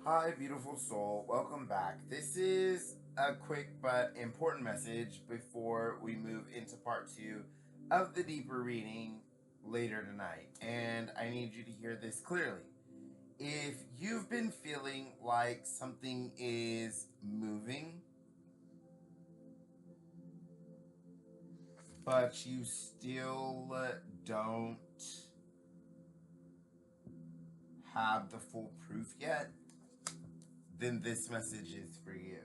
Hi, beautiful soul. Welcome back. This is a quick but important message before we move into part two of the deeper reading later tonight. And I need you to hear this clearly. If you've been feeling like something is moving, but you still don't have the full proof yet, then this message is for you.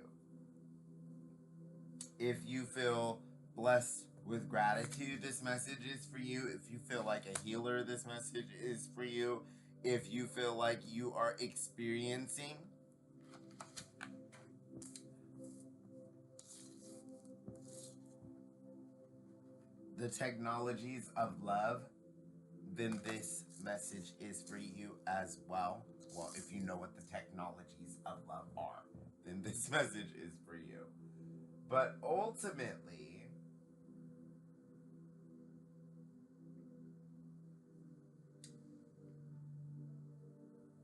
If you feel blessed with gratitude, this message is for you. If you feel like a healer, this message is for you. If you feel like you are experiencing the technologies of love, then this message is for you as well. Well, if you know what the technologies of love are, then this message is for you. But ultimately,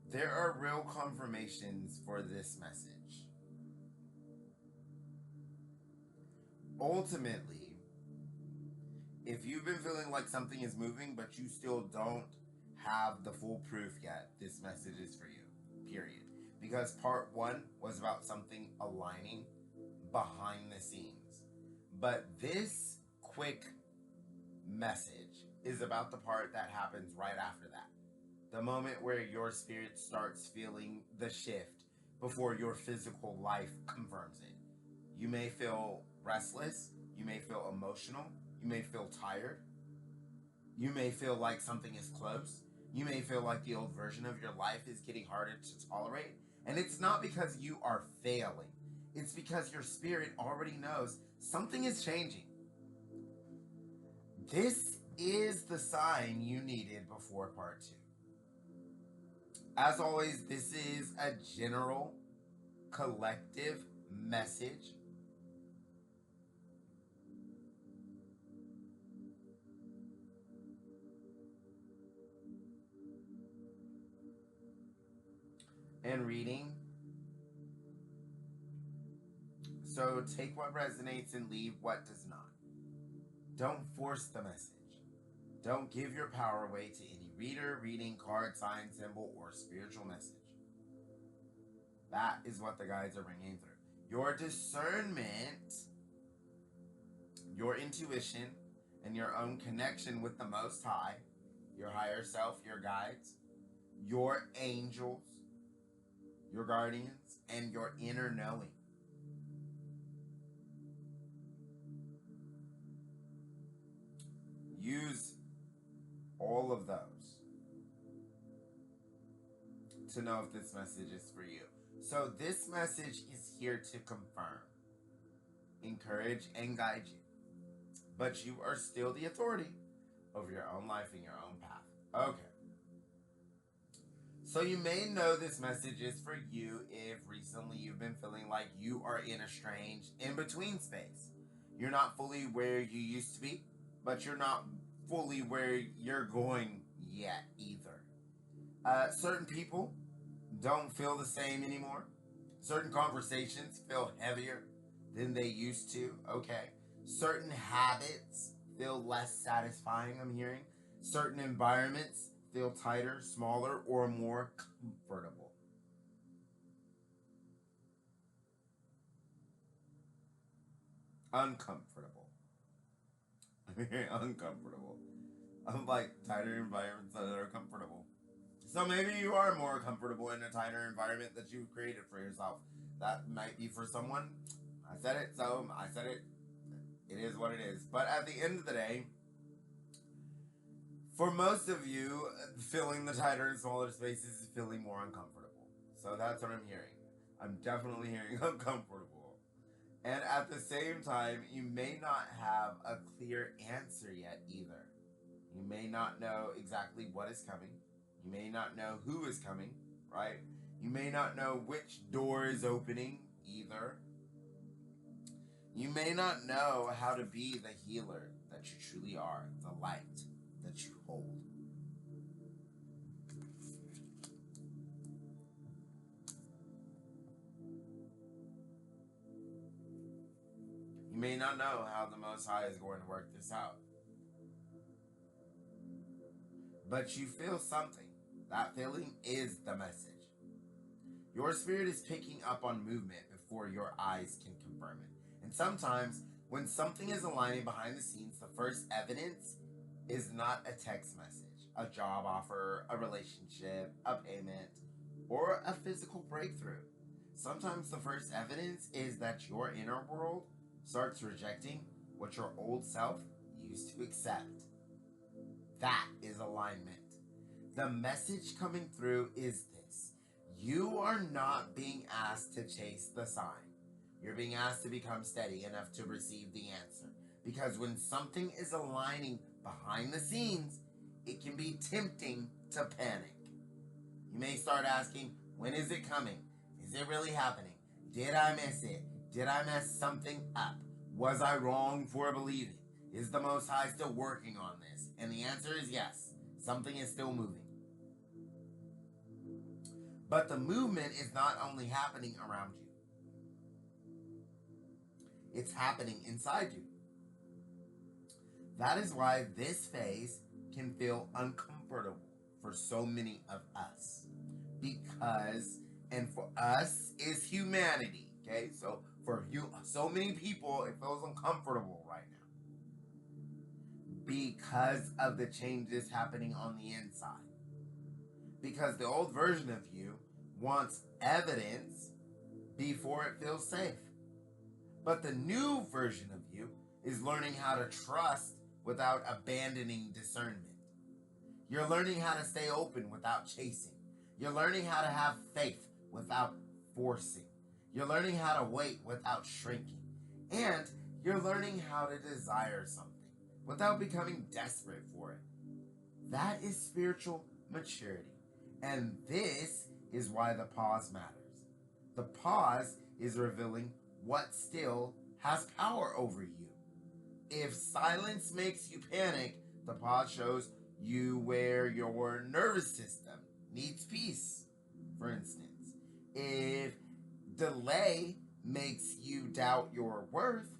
there are real confirmations for this message. Ultimately, if you've been feeling like something is moving but you still don't have the full proof yet, this message is for you. Period. Because part one was about something aligning behind the scenes. But this quick message is about the part that happens right after that. The moment where your spirit starts feeling the shift before your physical life confirms it. You may feel restless, you may feel emotional, you may feel tired, you may feel like something is close, you may feel like the old version of your life is getting harder to tolerate. And it's not because you are failing, it's because your spirit already knows something is changing. This is the sign you needed before part two. As always, this is a general, collective message. And reading. So take what resonates and leave what does not. Don't force the message. Don't give your power away to any reader, reading, card, sign, symbol, or spiritual message. That is what the guides are bringing through. Your discernment, your intuition, and your own connection with the Most High, your higher self, your guides, your angels, your guardians, and your inner knowing. Use all of those to know if this message is for you. So this message is here to confirm, encourage, and guide you. But you are still the authority over your own life and your own path. Okay. So you may know this message is for you if recently you've been feeling like you are in a strange in-between space. You're not fully where you used to be, but you're not fully where you're going yet either. Certain people don't feel the same anymore. Certain conversations feel heavier than they used to. Okay. Certain habits feel less satisfying, I'm hearing. Certain environments feel tighter, smaller, or more comfortable. Uncomfortable. I'm hearing uncomfortable. Unlike tighter environments that are comfortable. So maybe you are more comfortable in a tighter environment that you've created for yourself. That might be for someone. I said it, so I said it. It is what it is. But at the end of the day, for most of you, filling the tighter and smaller spaces is feeling more uncomfortable. So that's what I'm hearing. I'm definitely hearing uncomfortable. And at the same time, you may not have a clear answer yet either. You may not know exactly what is coming. You may not know who is coming, right? You may not know which door is opening either. You may not know how to be the healer that you truly are, the light that you hold. You may not know how the Most High is going to work this out, but you feel something. That feeling is the message. Your spirit is picking up on movement before your eyes can confirm it. And sometimes, when something is aligning behind the scenes, the first evidence is not a text message, a job offer, a relationship, a payment, or a physical breakthrough. Sometimes the first evidence is that your inner world starts rejecting what your old self used to accept. That is alignment. The message coming through is this: you are not being asked to chase the sign. You're being asked to become steady enough to receive the answer. Because when something is aligning behind the scenes, it can be tempting to panic. You may start asking, when is it coming? Is it really happening? Did I miss it? Did I mess something up? Was I wrong for believing? Is the Most High still working on this? And the answer is yes. Something is still moving. But the movement is not only happening around you. It's happening inside you. That is why this phase can feel uncomfortable for so many of us. Because, and for us is humanity, okay? So for you, so many people, it feels uncomfortable right now. Because of the changes happening on the inside. Because the old version of you wants evidence before it feels safe. But the new version of you is learning how to trust without abandoning discernment. You're learning how to stay open without chasing. You're learning how to have faith without forcing. You're learning how to wait without shrinking. And you're learning how to desire something without becoming desperate for it. That is spiritual maturity. And this is why the pause matters. The pause is revealing what still has power over you. If silence makes you panic, the pause shows you where your nervous system needs peace, for instance. If delay makes you doubt your worth,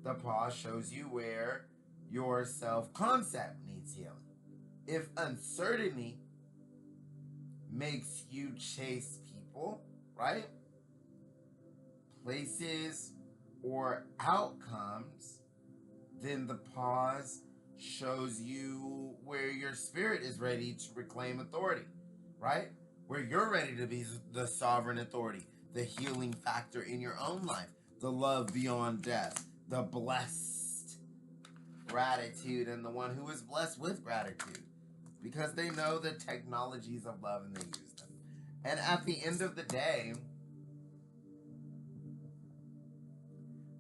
the pause shows you where your self-concept needs healing. If uncertainty makes you chase people, right? Places or outcomes, then the pause shows you where your spirit is ready to reclaim authority, right? Where you're ready to be the sovereign authority, the healing factor in your own life, the love beyond death, the blessed gratitude, and the one who is blessed with gratitude. Because they know the technologies of love and they use them. And at the end of the day,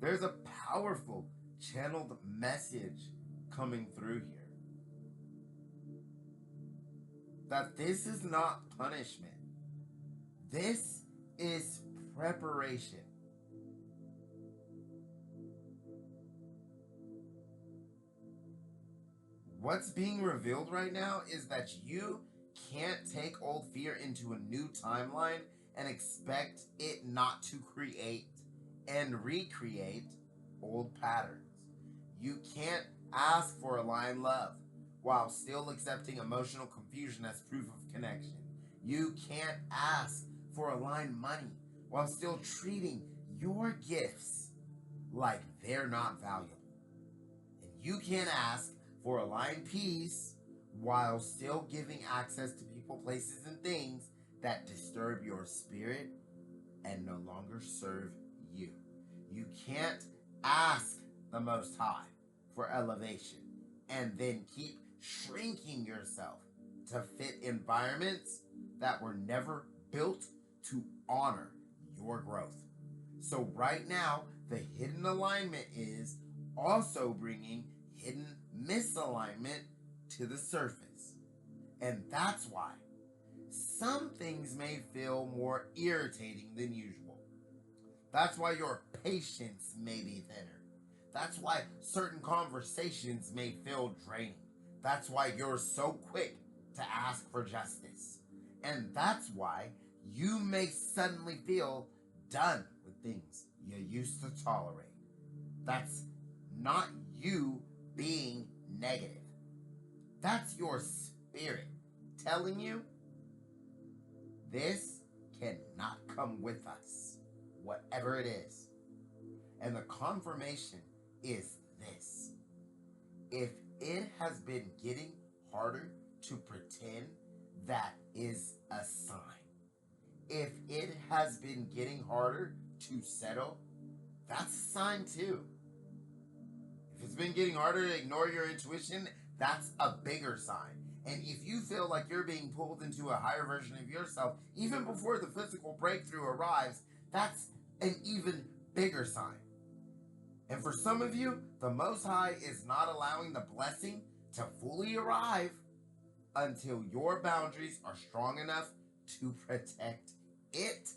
there's a powerful channeled message coming through here. That this is not punishment. This is preparation. What's being revealed right now is that you can't take old fear into a new timeline and expect it not to create and recreate old patterns. You can't ask for aligned love while still accepting emotional confusion as proof of connection. You can't ask for aligned money while still treating your gifts like they're not valuable. And you can't ask for aligned peace while still giving access to people, places, and things that disturb your spirit and no longer serve you. You can't ask the Most High for elevation and then keep shrinking yourself to fit environments that were never built to honor your growth. So right now, the hidden alignment is also bringing hidden misalignment to the surface. And that's why some things may feel more irritating than usual. That's why your patience may be thinner. That's why certain conversations may feel draining. That's why you're so quick to ask for justice. And that's why you may suddenly feel done with things you used to tolerate. That's not you being negative. That's your spirit telling you this cannot come with us, whatever it is. And the confirmation is this: if it has been getting harder to pretend, that is a sign. If it has been getting harder to settle, that's a sign too. If it's been getting harder to ignore your intuition, that's a bigger sign. And if you feel like you're being pulled into a higher version of yourself, even before the physical breakthrough arrives, that's an even bigger sign. And for some of you, the Most High is not allowing the blessing to fully arrive until your boundaries are strong enough to protect it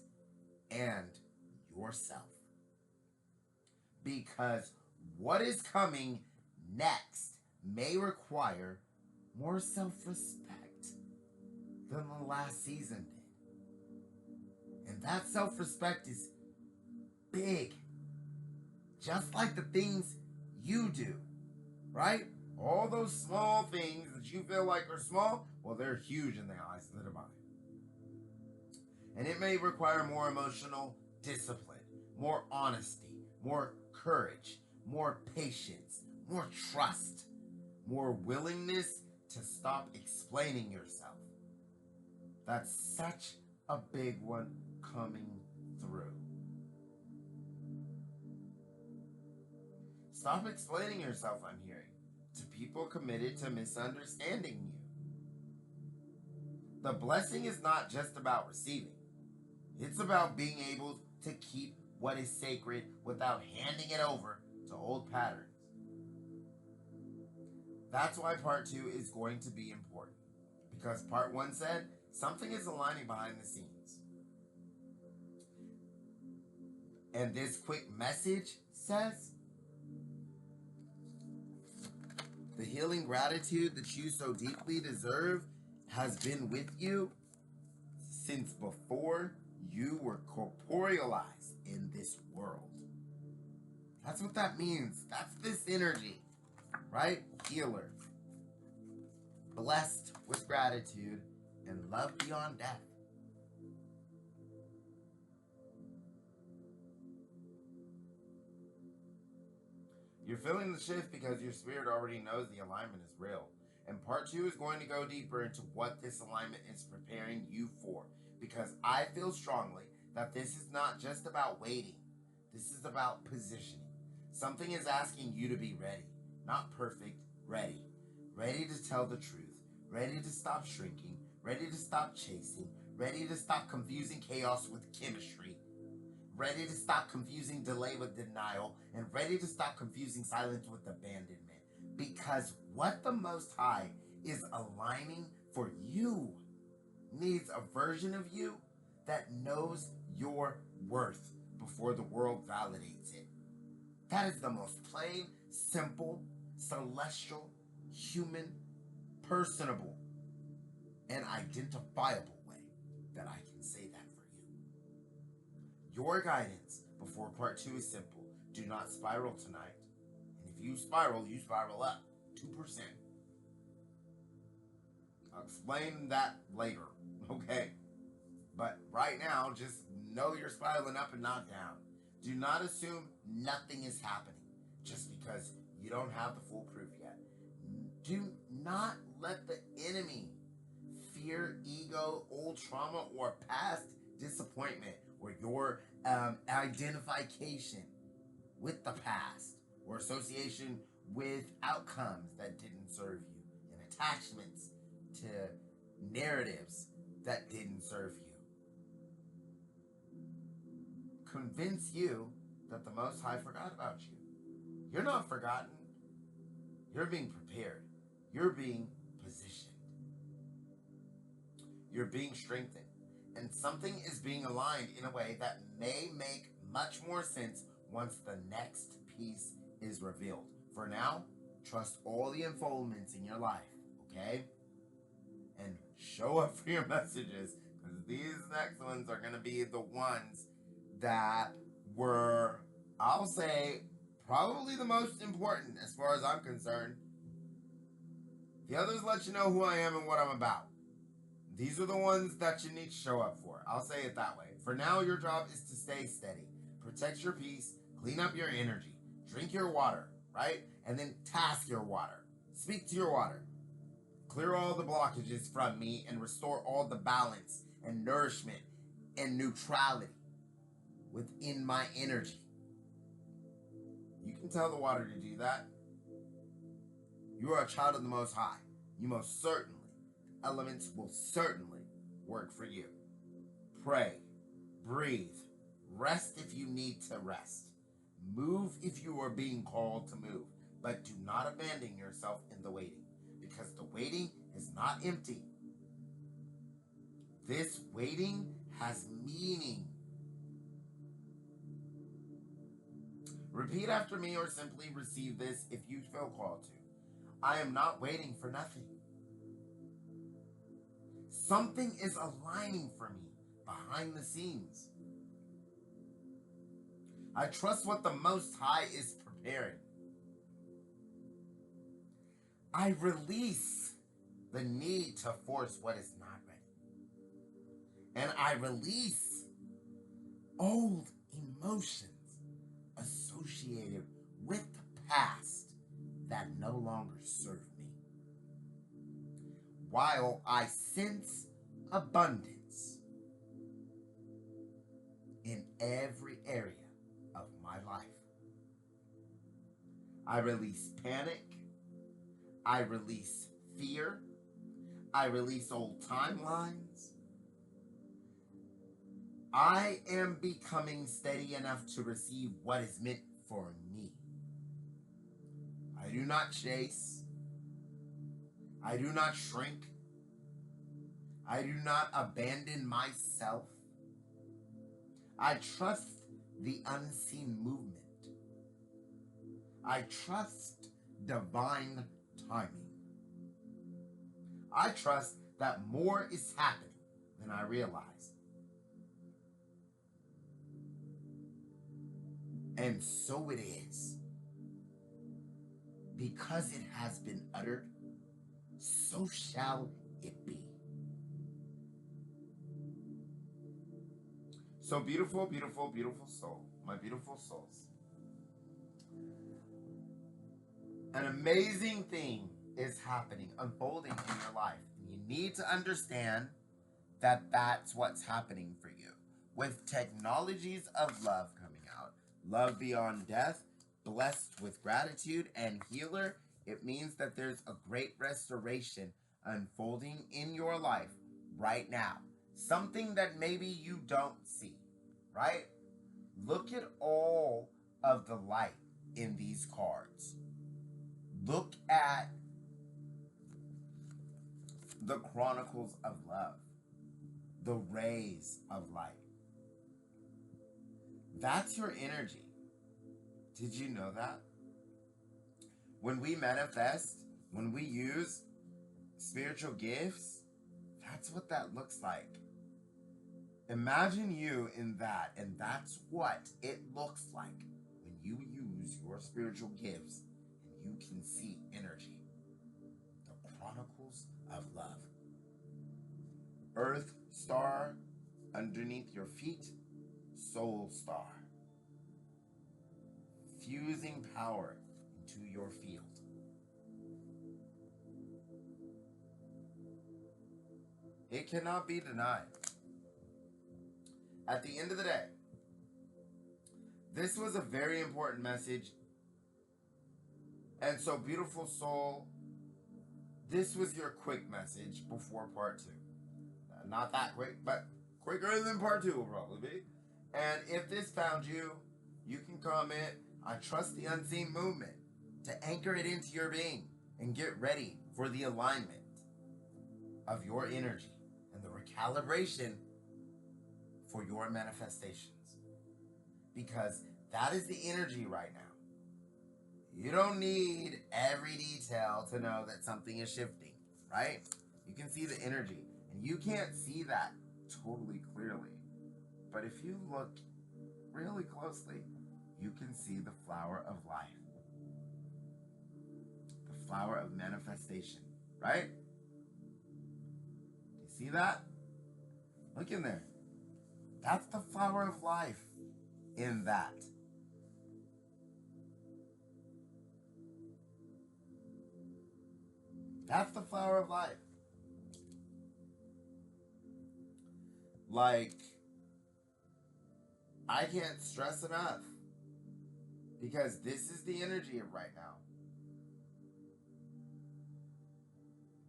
and yourself. Because what is coming next may require more self-respect than the last season did. And that self-respect is big. Just like the things you do, right? All those small things that you feel like are small, well, they're huge in the eyes of the divine. And it may require more emotional discipline, more honesty, more courage, more patience, more trust, more willingness to stop explaining yourself. That's such a big one coming through. Stop explaining yourself, I'm hearing, to people committed to misunderstanding you. The blessing is not just about receiving. It's about being able to keep what is sacred without handing it over to old patterns. That's why part 2 is going to be important. Because part 1 said something is aligning behind the scenes. And this quick message says the healing gratitude that you so deeply deserve has been with you since before you were corporealized in this world. That's what that means. That's this energy, right? Healer. Blessed with gratitude and love beyond death. You're feeling the shift because your spirit already knows the alignment is real. And part 2 is going to go deeper into what this alignment is preparing you for. Because I feel strongly that this is not just about waiting. This is about positioning. Something is asking you to be ready. Not perfect, ready. Ready to tell the truth. Ready to stop shrinking. Ready to stop chasing. Ready to stop confusing chaos with chemistry. Ready to stop confusing delay with denial, and ready to stop confusing silence with abandonment. Because what the Most High is aligning for you needs a version of you that knows your worth before the world validates it. That is the most plain, simple, celestial, human, personable, and identifiable way that I can say that for you. Your guidance before part 2 is simple. Do not spiral tonight. And if you spiral up 2%. I'll explain that later, okay? But right now, just know you're spiraling up and not down. Do not assume nothing is happening just because you don't have the full proof yet. Do not let the enemy, fear, ego, old trauma, or past disappointment, or your identification with the past, or association with outcomes that didn't serve you, and attachments to narratives that didn't serve you, convince you that the Most High forgot about you. You're not forgotten. You're being prepared. You're being positioned. You're being strengthened. And something is being aligned in a way that may make much more sense once the next piece is revealed. For now, trust all the unfoldments in your life, okay? And show up for your messages, because these next ones are going to be the ones that were, I'll say, Probably the most important as far as I'm concerned. The others let you know who I am and what I'm about. These are the ones that you need to show up for. I'll say it that way. For now, your job is to stay steady. Protect your peace. Clean up your energy. Drink your water, right? And then task your water. Speak to your water. Clear all the blockages from me and restore all the balance and nourishment and neutrality within my energy. You can tell the water to do that. You are a child of the Most High. You most certainly, elements will certainly work for you. Pray, breathe, rest if you need to rest. Move if you are being called to move. But do not abandon yourself in the waiting, because the waiting is not empty. This waiting has meaning. Repeat after me or simply receive this if you feel called to. I am not waiting for nothing. Something is aligning for me behind the scenes. I trust what the Most High is preparing. I release the need to force what is not ready. And I release old emotions associated with the past that no longer serve me, while I sense abundance in every area of my life. I release panic. I release fear. I release old timelines. I am becoming steady enough to receive what is meant for me. I do not chase. I do not shrink. I do not abandon myself. I trust the unseen movement. I trust divine timing. I trust that more is happening than I realize. And so it is. Because it has been uttered, so shall it be. So beautiful, beautiful, beautiful soul, my beautiful souls. An amazing thing is happening, unfolding in your life. You need to understand that that's what's happening for you. With technologies of love coming out, love beyond death, blessed with gratitude, and healer, it means that there's a great restoration unfolding in your life right now. Something that maybe you don't see, right? Look at all of the light in these cards. Look at the chronicles of love, the rays of light. That's your energy. Did you know that? When we manifest, when we use spiritual gifts, that's what that looks like. Imagine you in that, and that's what it looks like when you use your spiritual gifts and you can see energy. The chronicles of love. Earth star underneath your feet, soul star. Fusing power into your field. It cannot be denied. At the end of the day, this was a very important message. And so, beautiful soul, this was your quick message before part 2. Not that quick, but quicker than part 2 will probably be. And if this found you, you can comment, I trust the unseen movement, to anchor it into your being and get ready for the alignment of your energy and the recalibration for your manifestations. Because that is the energy right now. You don't need every detail to know that something is shifting, right? You can see the energy, and you can't see that totally clearly. But if you look really closely, you can see the flower of life, the flower of manifestation, right? Do you see that? Look in there. That's the flower of life in that. That's the flower of life. Like, I can't stress enough, because this is the energy of right now.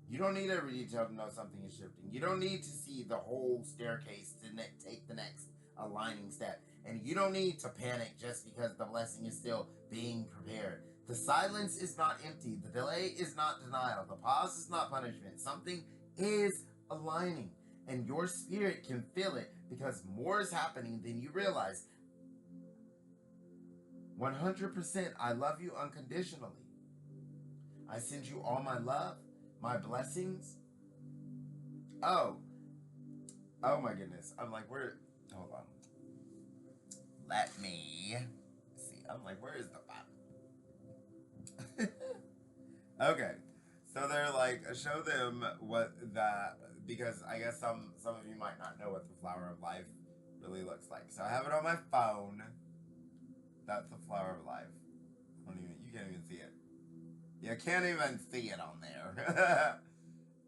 You don't need every detail to know something is shifting. You don't need to see the whole staircase to take the next aligning step. And you don't need to panic just because the blessing is still being prepared. The silence is not empty. The delay is not denial. The pause is not punishment. Something is aligning. And your spirit can feel it, because more is happening than you realize. 100%, I love you unconditionally. I send you all my love, my blessings. Oh my goodness. I'm like, hold on. Let me see. I'm like, where is the bottom? Okay. So they're like, show them what that, because I guess some of you might not know what the flower of life really looks like. So I have it on my phone. That's the flower of life. You can't even see it. You can't even see it on there.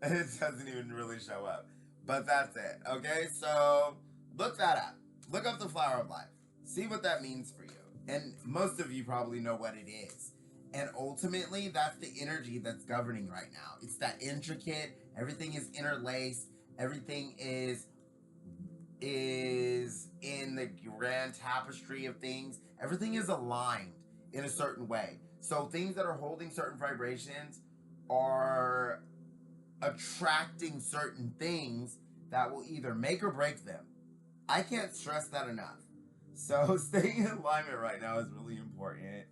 It doesn't even really show up. But that's it. Okay, so look that up. Look up the flower of life. See what that means for you. And most of you probably know what it is. And ultimately, that's the energy that's governing right now. It's that intricate, everything is interlaced, everything is in the grand tapestry of things. Everything is aligned in a certain way. So things that are holding certain vibrations are attracting certain things that will either make or break them. I can't stress that enough. So staying in alignment right now is really important.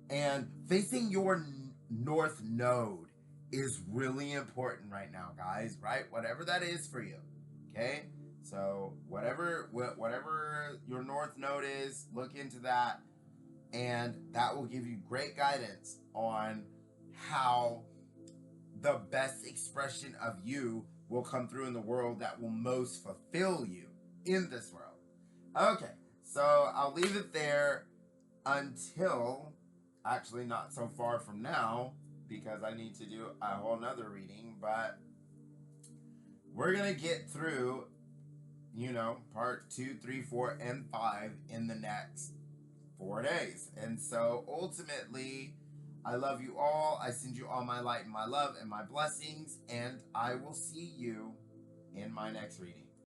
And facing your north node is really important right now, guys, right? Whatever that is for you. Okay? So whatever your north node is, look into that, and that will give you great guidance on how the best expression of you will come through in the world that will most fulfill you in this world. Okay, so I'll leave it there until, actually not so far from now, because I need to do a whole nother reading, but we're going to get through, part 2, 3, 4, and 5 in the next 4 days. And so ultimately, I love you all. I send you all my light and my love and my blessings, and I will see you in my next reading.